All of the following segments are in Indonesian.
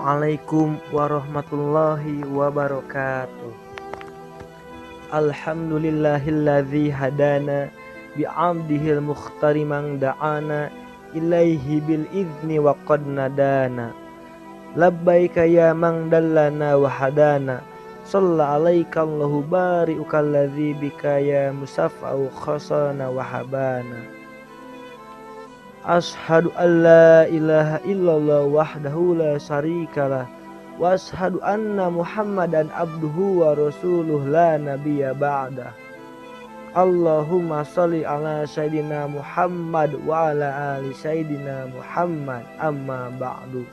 Assalamualaikum warahmatullahi wabarakatuh. Alhamdulillahilladzi hadana bi'abdihil mukhtari man da'ana ilaihi bil izni wa qad nadana. Labbaika ya man dallana wa hadana. Shalla alaika Allahu bari'uka alladzi bika ya musafa'u khasana wa habana. Ashhadu an la ilaha illallah wahdahu la syarikalah wa ashhadu anna Muhammadan abduhu wa rasuluh la nabiyya ba'dah. Allahumma shalli ala sayyidina Muhammad wa ala ali sayyidina Muhammad, amma ba'du.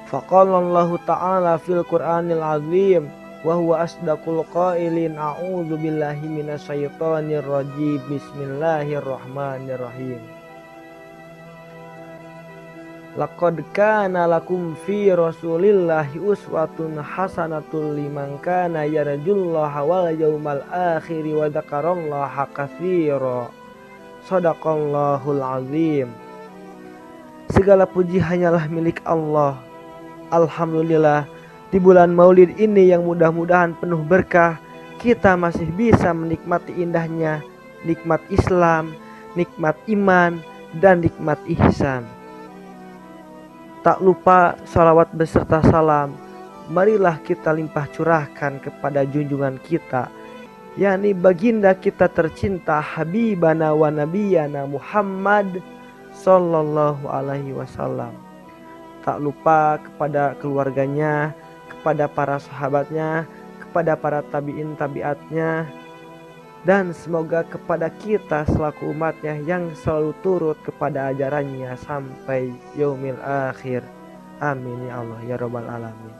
Faqala Allah ta'ala fil Qur'anil azim wa huwa asdaqul qailin, a'udzu billahi minasyaitonir rajim, bismillahirrahmanirrahim. Laqad kana lakum fi rasulillahi uswatun hasanatul liman kana yarjullaha wal yawmal akhir wa dzakarallaha katsira. Shadaqallahul azim. Segala puji hanyalah milik Allah. Alhamdulillah, di bulan Maulid ini yang mudah-mudahan penuh berkah, kita masih bisa menikmati indahnya nikmat Islam, nikmat iman, dan nikmat ihsan. Tak lupa salawat beserta salam, marilah kita limpah curahkan kepada junjungan kita, yakni baginda kita tercinta Habibana wa Nabiyana Muhammad Sallallahu Alaihi Wasallam. Tak lupa kepada keluarganya, kepada para sahabatnya, kepada para tabi'in tabi'atnya, dan semoga kepada kita selaku umatnya yang selalu turut kepada ajarannya sampai yaumil akhir. Amin ya Allah ya rabbal alamin.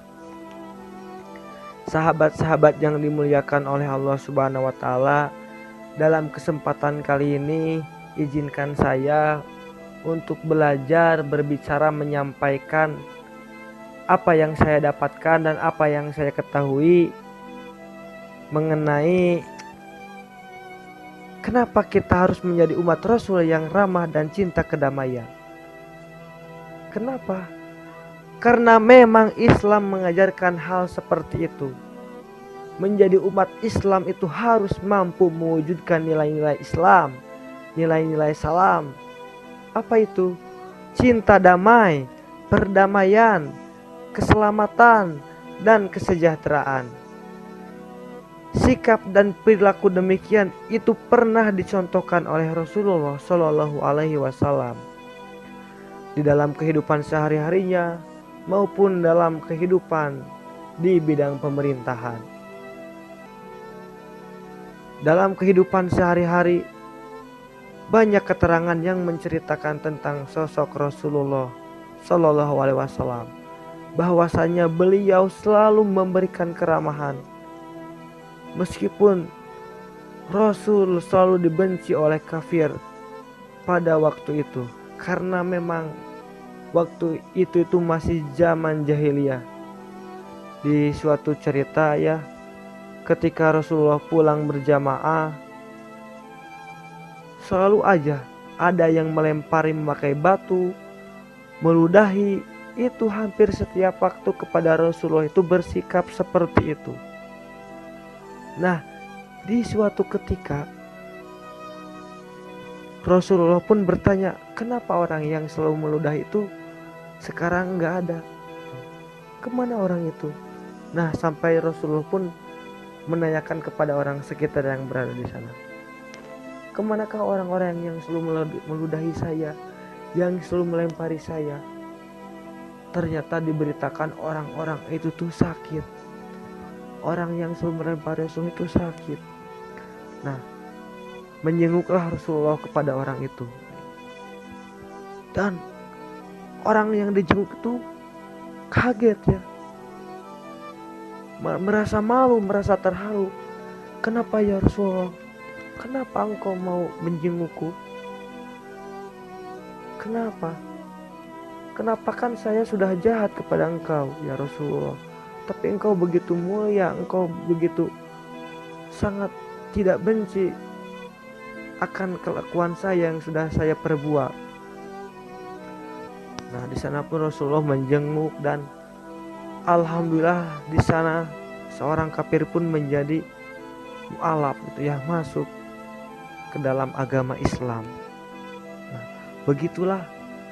Sahabat-sahabat yang dimuliakan oleh Allah Subhanahu wa taala, dalam kesempatan kali ini izinkan saya untuk belajar berbicara, menyampaikan apa yang saya dapatkan dan apa yang saya ketahui mengenai kenapa kita harus menjadi umat Rasul yang ramah dan cinta kedamaian. Kenapa? Karena memang Islam mengajarkan hal seperti itu. Menjadi umat Islam itu harus mampu mewujudkan nilai-nilai Islam, nilai-nilai salam. Apa itu? Cinta damai, perdamaian, keselamatan, dan kesejahteraan. Sikap dan perilaku demikian itu pernah dicontohkan oleh Rasulullah Shallallahu Alaihi Wasallam di dalam kehidupan sehari-harinya maupun dalam kehidupan di bidang pemerintahan. Dalam kehidupan sehari-hari banyak keterangan yang menceritakan tentang sosok Rasulullah Shallallahu Alaihi Wasallam, bahwasanya beliau selalu memberikan keramahan. Meskipun Rasul selalu dibenci oleh kafir pada waktu itu, karena memang waktu itu masih zaman jahiliyah. Di suatu cerita ya, ketika Rasulullah pulang berjamaah, selalu aja ada yang melempari memakai batu, meludahi. Itu hampir setiap waktu kepada Rasulullah itu bersikap seperti itu. Nah, di suatu ketika Rasulullah pun bertanya, kenapa orang yang selalu meludahi itu sekarang nggak ada? Kemana orang itu? Nah, sampai Rasulullah pun menanyakan kepada orang sekitar yang berada di sana, kemanakah orang-orang yang selalu meludahi saya, yang selalu melempari saya? Ternyata diberitakan orang-orang itu tuh sakit. Orang yang selalu melempari Rasul itu sakit. Nah, menjenguklah Rasulullah kepada orang itu. Dan orang yang dijenguk itu kaget ya. Merasa malu, merasa terharu. Kenapa ya Rasulullah? Kenapa engkau mau menjengukku? Kenapa? Kenapa, kan saya sudah jahat kepada engkau ya Rasulullah, tapi engkau begitu mulia, engkau begitu sangat tidak benci akan kelakuan saya yang sudah saya perbuat. Nah, di sana pun Rasulullah menjenguk dan alhamdulillah di sana seorang kafir pun menjadi mualaf gitu ya, masuk ke dalam agama Islam. Nah, begitulah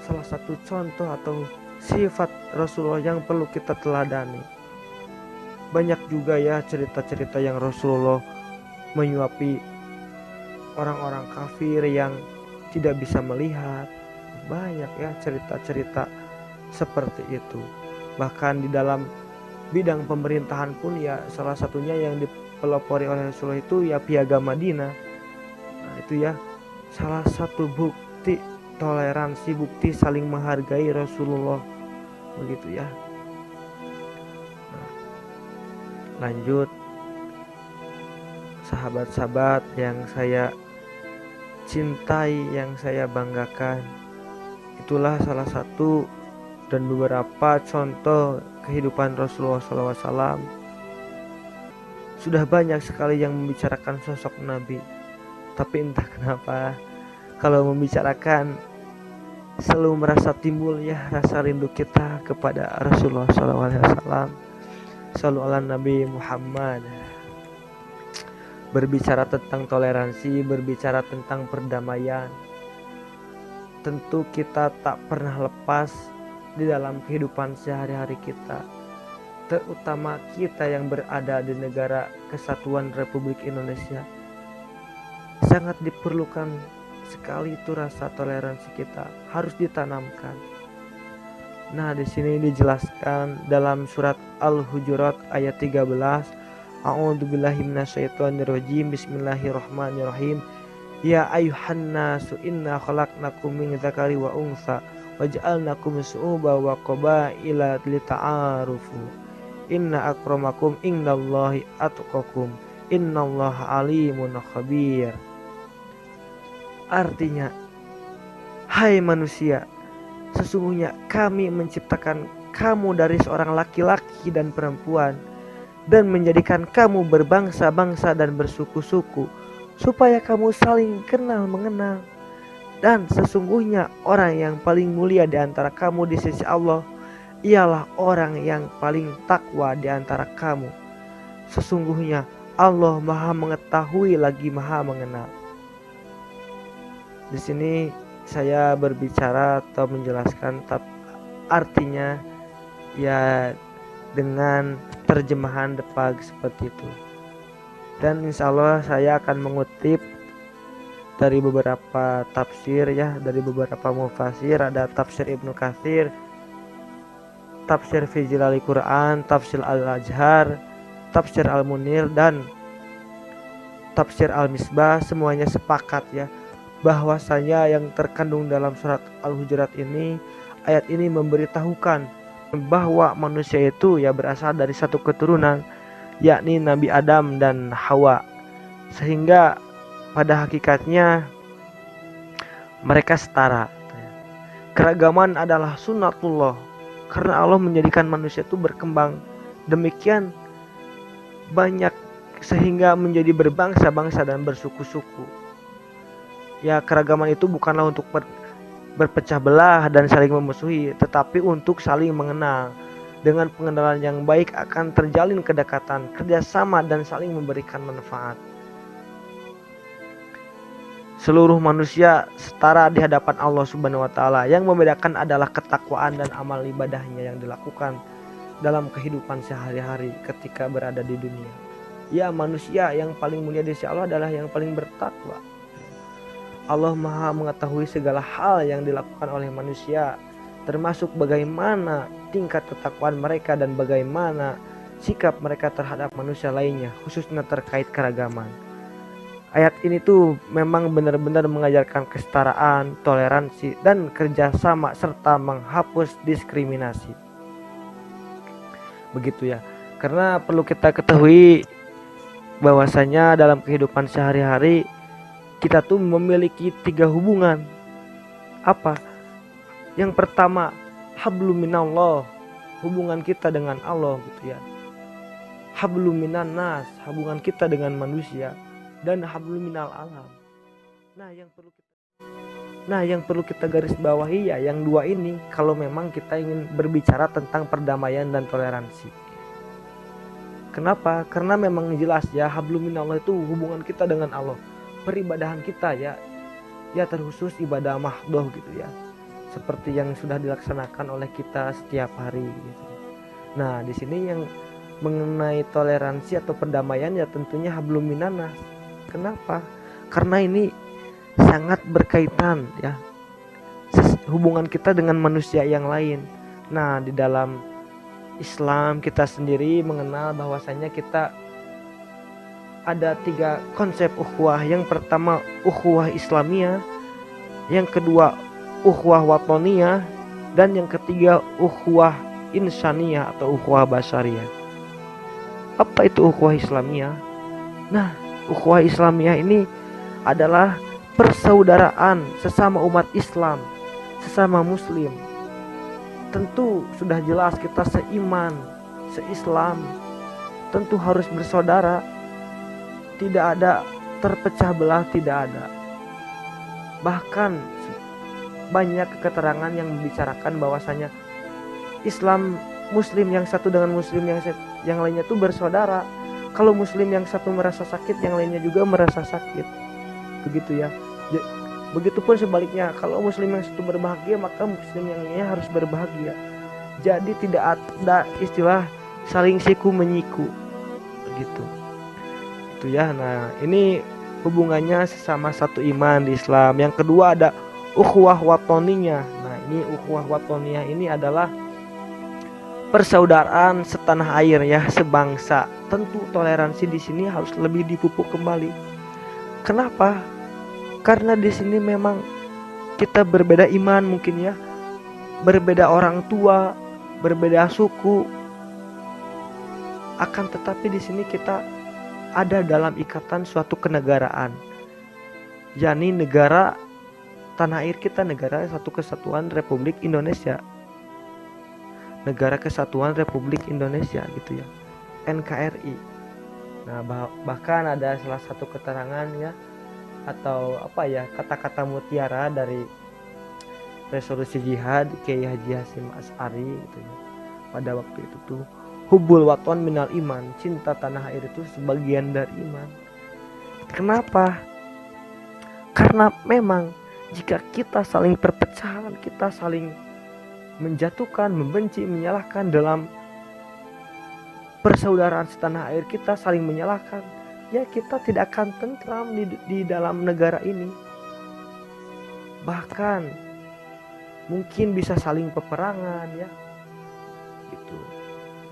salah satu contoh atau sifat Rasulullah yang perlu kita teladani. Banyak juga ya cerita-cerita yang Rasulullah menyuapi orang-orang kafir yang tidak bisa melihat. Banyak ya cerita-cerita seperti itu. Bahkan di dalam bidang pemerintahan pun ya salah satunya yang dipelopori oleh Rasulullah itu ya Piagam Madinah. Nah, itu ya salah satu bukti toleransi, bukti saling menghargai Rasulullah, begitu ya. Nah, lanjut, sahabat-sahabat yang saya cintai, yang saya banggakan, itulah salah satu dan beberapa contoh kehidupan Rasulullah SAW. Sudah banyak sekali yang membicarakan sosok Nabi, tapi entah kenapa kalau membicarakan selalu merasa timbul ya rasa rindu kita kepada Rasulullah SAW. Shallu ala Nabi Muhammad. Berbicara tentang toleransi, berbicara tentang perdamaian, tentu kita tak pernah lepas di dalam kehidupan sehari-hari kita, terutama kita yang berada di negara Kesatuan Republik Indonesia. Sangat diperlukan sekali itu rasa toleransi kita harus ditanamkan. Nah, di sini dijelaskan dalam surat Al-Hujurat ayat 13, A'udzubillahi minasyaitonirrajim, Bismillahirrahmanirrahim. Ya ayuhan nasu inna khalaqnakum min dzakari wa untha waj'alnakum syu'uban wa qabaila lita'arufu. Inna akramakum indallahi atqakum. Innallaha alimun khabir. Artinya, hai manusia, sesungguhnya kami menciptakan kamu dari seorang laki-laki dan perempuan dan menjadikan kamu berbangsa-bangsa dan bersuku-suku supaya kamu saling kenal mengenal. Dan sesungguhnya orang yang paling mulia di antara kamu di sisi Allah ialah orang yang paling takwa di antara kamu. Sesungguhnya Allah Maha mengetahui lagi Maha mengenal. Di sini saya berbicara atau menjelaskan artinya ya dengan terjemahan Depag seperti itu. Dan insya Allah saya akan mengutip dari beberapa tafsir ya, dari beberapa mufasir. Ada tafsir Ibnu Katsir, tafsir fi Zilalil Quran, tafsir Al-Azhar, tafsir Al-Munir, dan tafsir Al-Misbah. Semuanya sepakat ya bahwasanya yang terkandung dalam surat Al-Hujurat ini, ayat ini memberitahukan bahwa manusia itu ya berasal dari satu keturunan, yakni Nabi Adam dan Hawa, sehingga pada hakikatnya mereka setara. Keragaman adalah sunnatullah, karena Allah menjadikan manusia itu berkembang demikian banyak sehingga menjadi berbangsa-bangsa dan bersuku-suku. Ya, keragaman itu bukanlah untuk berpecah belah dan saling memusuhi, tetapi untuk saling mengenal. Dengan pengenalan yang baik akan terjalin kedekatan, kerjasama, dan saling memberikan manfaat. Seluruh manusia setara di hadapan Allah Subhanahu wa Ta'ala. Yang membedakan adalah ketakwaan dan amal ibadahnya yang dilakukan dalam kehidupan sehari-hari ketika berada di dunia. Ya, manusia yang paling mulia di sisi Allah adalah yang paling bertakwa. Allah Maha mengetahui segala hal yang dilakukan oleh manusia, termasuk bagaimana tingkat ketakwaan mereka dan bagaimana sikap mereka terhadap manusia lainnya, khususnya terkait keragaman. Ayat ini tuh memang benar-benar mengajarkan kesetaraan, toleransi, dan kerjasama serta menghapus diskriminasi. Begitu ya. Karena perlu kita ketahui bahwasanya dalam kehidupan sehari-hari kita tuh memiliki 3 hubungan. Apa? Yang pertama, hablum minallah, hubungan kita dengan Allah gitu ya. Hablum minan nas, hubungan kita dengan manusia, dan hablum minal alam. Nah, yang perlu kita Nah, yang perlu kita garis bawahi ya yang dua ini kalau memang kita ingin berbicara tentang perdamaian dan toleransi. Kenapa? Karena memang jelas ya hablum minallah itu hubungan kita dengan Allah. Peribadahan kita ya terkhusus ibadah mahdoh gitu ya. Seperti yang sudah dilaksanakan oleh kita setiap hari gitu. Nah, di sini yang mengenai toleransi atau perdamaian ya tentunya hablum minannas. Kenapa? Karena ini sangat berkaitan ya hubungan kita dengan manusia yang lain. Nah, di dalam Islam kita sendiri mengenal bahwasanya kita ada 3 konsep ukhuwah. Yang pertama ukhuwah Islamiyah, yang kedua ukhuwah watoniyah, dan yang ketiga ukhuwah insaniyah atau ukhuwah basyariyah. Apa itu ukhuwah Islamiyah? Nah, ukhuwah Islamiyah ini adalah persaudaraan sesama umat Islam, sesama muslim. Tentu sudah jelas kita seiman, seislam, tentu harus bersaudara. Tidak ada terpecah belah, tidak ada. Bahkan banyak keterangan yang membicarakan bahwasanya Islam muslim yang satu dengan muslim yang lainnya itu bersaudara. Kalau muslim yang satu merasa sakit, yang lainnya juga merasa sakit. Begitu ya. Begitupun sebaliknya, kalau muslim yang satu berbahagia, maka muslim yang lainnya harus berbahagia. Jadi tidak ada istilah saling siku menyiku. Begitu. Itu ya. Nah, ini hubungannya sesama satu iman di Islam. Yang kedua ada ukhuwah watoniyah. Nah, ini ukhuwah watoniyah ini adalah persaudaraan setanah air ya, sebangsa. Tentu toleransi di sini harus lebih dipupuk kembali. Kenapa? Karena di sini memang kita berbeda iman mungkin ya, berbeda orang tua, berbeda suku. Akan tetapi di sini kita ada dalam ikatan suatu kenegaraan. yakni negara tanah air kita, negara Satu Kesatuan Republik Indonesia. Negara Kesatuan Republik Indonesia gitu ya. NKRI. Nah, bahkan ada salah satu keterangan ya atau apa ya, kata-kata mutiara dari resolusi jihad Kiai Haji Hasyim Asy'ari gitu ya. Pada waktu itu tuh hubul waton minal iman, cinta tanah air itu sebagian dari iman. Kenapa? Karena memang jika kita saling perpecahan, kita saling menjatuhkan, membenci, menyalahkan dalam persaudaraan setanah air, kita saling menyalahkan, ya kita tidak akan tentram di dalam negara ini. Bahkan mungkin bisa saling peperangan ya. Gitu.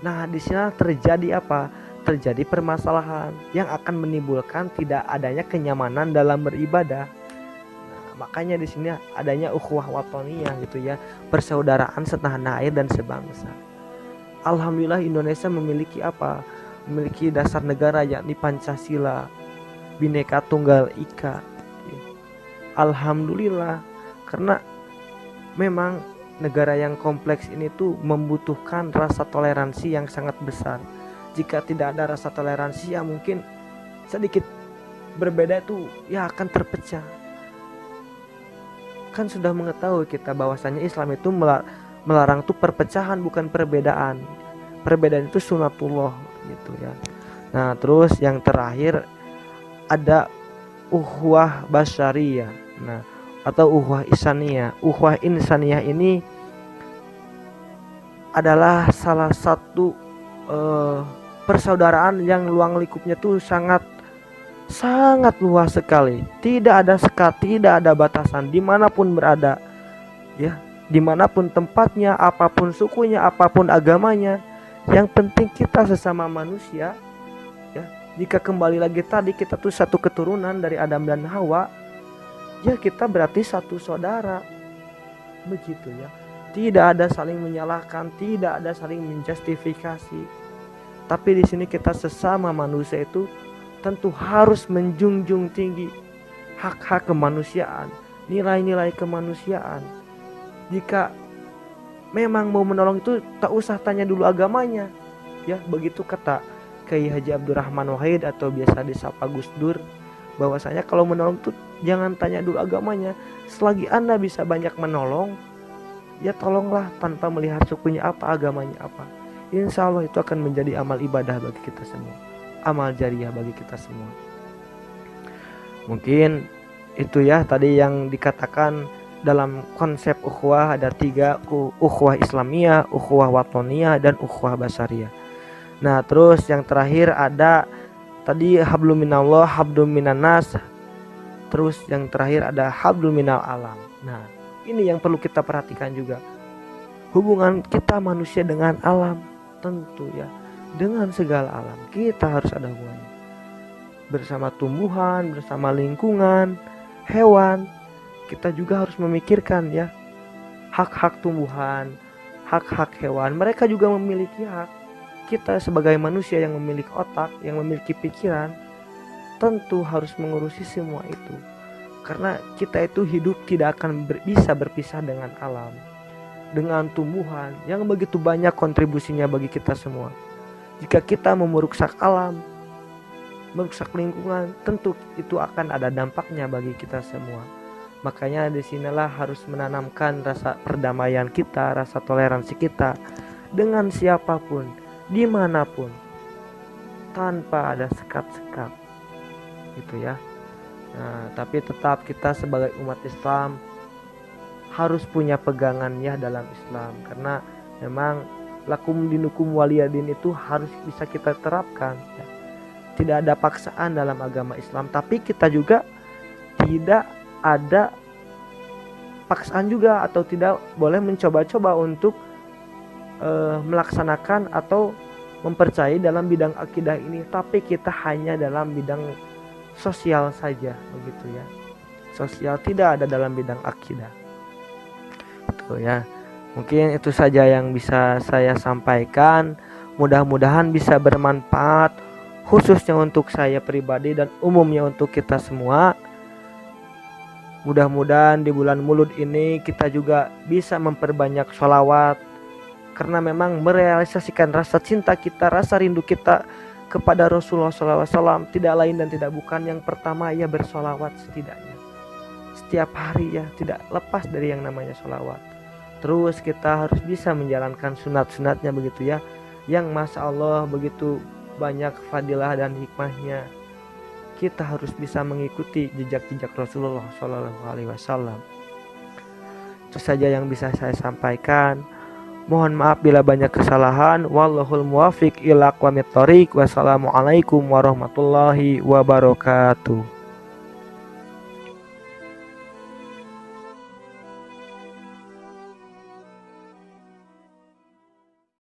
Nah, di sini terjadi apa? Terjadi permasalahan yang akan menimbulkan tidak adanya kenyamanan dalam beribadah. Nah, makanya di sini adanya ukhuwah watoniyah gitu ya, persaudaraan setanah air dan sebangsa. Alhamdulillah Indonesia memiliki apa? Memiliki dasar negara yakni Pancasila, Bhinneka Tunggal Ika. Alhamdulillah, karena memang negara yang kompleks ini tuh membutuhkan rasa toleransi yang sangat besar. Jika tidak ada rasa toleransi ya mungkin sedikit berbeda tuh ya akan terpecah. Kan sudah mengetahui kita bahwasanya Islam itu melarang tuh perpecahan bukan perbedaan. Perbedaan itu sunatullah gitu ya. Nah, terus yang terakhir ada ukhuwah basyariyah. Nah, atau ukhuwah insaniyah. Ukhuwah insaniyah ini adalah salah satu persaudaraan yang ruang lingkupnya tuh sangat luas sekali. Tidak ada sekat, tidak ada batasan dimanapun berada ya, dimanapun tempatnya, apapun sukunya, apapun agamanya. Yang penting kita sesama manusia ya. Jika kembali lagi tadi kita tuh satu keturunan dari Adam dan Hawa, ya kita berarti satu saudara. Begitu ya. Tidak ada saling menyalahkan, tidak ada saling menjustifikasi. Tapi di sini kita sesama manusia itu tentu harus menjunjung tinggi hak-hak kemanusiaan, nilai-nilai kemanusiaan. Jika memang mau menolong itu tak usah tanya dulu agamanya. Ya, begitu kata Kiai Haji Abdurrahman Wahid atau biasa disapa Gus Dur, bahwasanya kalau menolong itu Jangan tanya dulu agamanya. Selagi Anda bisa banyak menolong, ya tolonglah tanpa melihat sukunya apa, agamanya apa. Insya Allah itu akan menjadi amal ibadah bagi kita semua, amal jariah bagi kita semua. Mungkin itu ya tadi yang dikatakan dalam konsep ukhuwah. Ada 3, ukhuwah Islamiyah, ukhuwah watoniyah, dan ukhuwah basariyah. Nah terus yang terakhir ada tadi hablum minallah, hablum minannas. Terus yang terakhir ada hablum minal alam. Nah ini yang perlu kita perhatikan juga, hubungan kita manusia dengan alam. Tentu ya, dengan segala alam kita harus ada hubungannya, bersama tumbuhan, bersama lingkungan, hewan. Kita juga harus memikirkan ya, hak-hak tumbuhan, hak-hak hewan. Mereka juga memiliki hak. Kita sebagai manusia yang memiliki otak, yang memiliki pikiran, tentu harus mengurusi semua itu. Karena kita itu hidup tidak akan bisa berpisah dengan alam, dengan tumbuhan yang begitu banyak kontribusinya bagi kita semua. Jika kita merusak alam, merusak lingkungan, tentu itu akan ada dampaknya bagi kita semua. Makanya disinilah harus menanamkan rasa perdamaian kita, rasa toleransi kita dengan siapapun, dimanapun, tanpa ada sekat-sekat, gitu ya. Nah, tapi tetap kita sebagai umat Islam harus punya pegangan ya dalam Islam, karena memang lakum dinukum waliyadin itu harus bisa kita terapkan ya. Tidak ada paksaan dalam agama Islam, tapi kita juga tidak ada paksaan juga, atau tidak boleh mencoba-coba untuk melaksanakan atau mempercayai dalam bidang akidah ini, tapi kita hanya dalam bidang sosial saja, begitu ya. Sosial, tidak ada dalam bidang akidah. Itu ya. Mungkin itu saja yang bisa saya sampaikan. Mudah-mudahan bisa bermanfaat, khususnya untuk saya pribadi dan umumnya untuk kita semua. Mudah-mudahan di bulan Maulud ini kita juga bisa memperbanyak sholawat, karena memang merealisasikan rasa cinta kita, rasa rindu kita kepada Rasulullah SAW tidak lain dan tidak bukan. Yang pertama ya bersolawat setidaknya setiap hari ya, tidak lepas dari yang namanya solawat. Terus kita harus bisa menjalankan sunat-sunatnya, begitu ya, yang masya Allah begitu banyak fadilah dan hikmahnya. Kita harus bisa mengikuti jejak-jejak Rasulullah SAW. Itu saja yang bisa saya sampaikan. Mohon maaf bila banyak kesalahan. Wallahul muwafiq ila aqwamit thoriq. Wassalamualaikum warahmatullahi wabarakatuh.